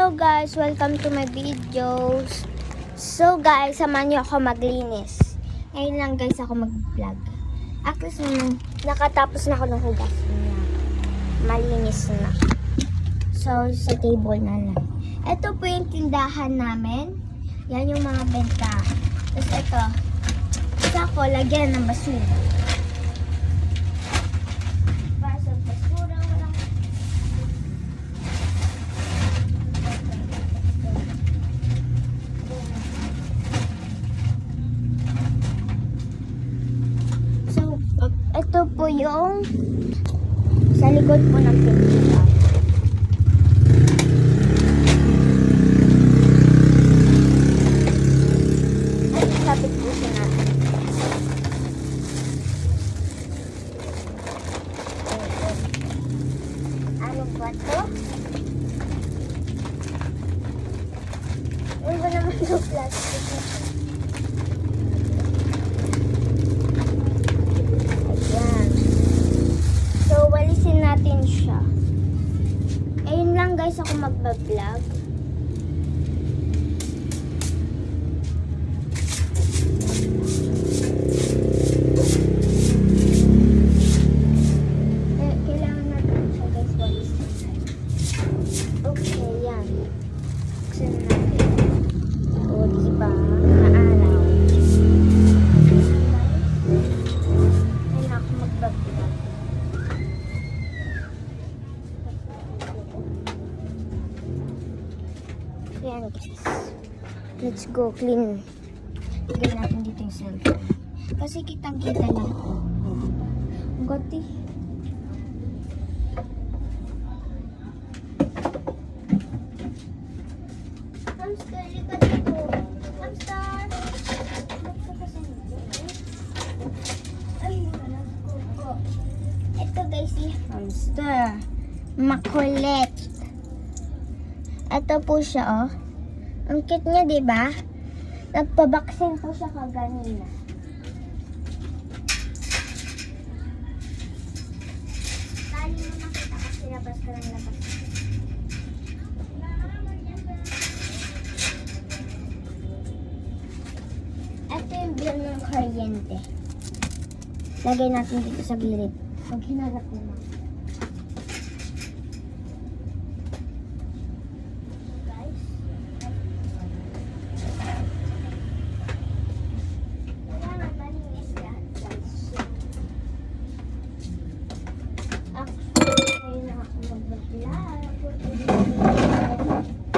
Hello guys, welcome to my videos. So guys, samahan niyo ako maglinis. Ngayon lang guys ako mag-vlog. Actually, nakatapos na ako ng hugas. Malinis na. So, sa table na lang. Ito po yung tindahan namin. Yan yung mga benta. Tapos ito, isa ko lagyan ng basura. Ito po yung sa likod po ng pintura. Ay, kapit po siya natin. Ano ba ito? Ano ba naman yung plastic na ito? Walisin natin siya. Ayun lang guys ako magbablog. Kailangan natin siya guys walisin. Okay, yan. Buksan natin. O, diba? Maaraw. Ayun ako magbablog. Ayan guys. Let's go clean. Lagyan natin dito yung cellphone. Kasi kitang-kita na. Ang gati. Hamster, lika dito. Hamster! Ay, walang kuko. Ito guys, si hamster. Makulit. Ito po siya, oh. Ang cute niya, di ba? Nagpabaksin po siya kaganina. Tali mo nakita kasi labas ka ng labas. Ito yung bill ng kuryente. Lagay natin dito sa gilid. Pag hinarap mo.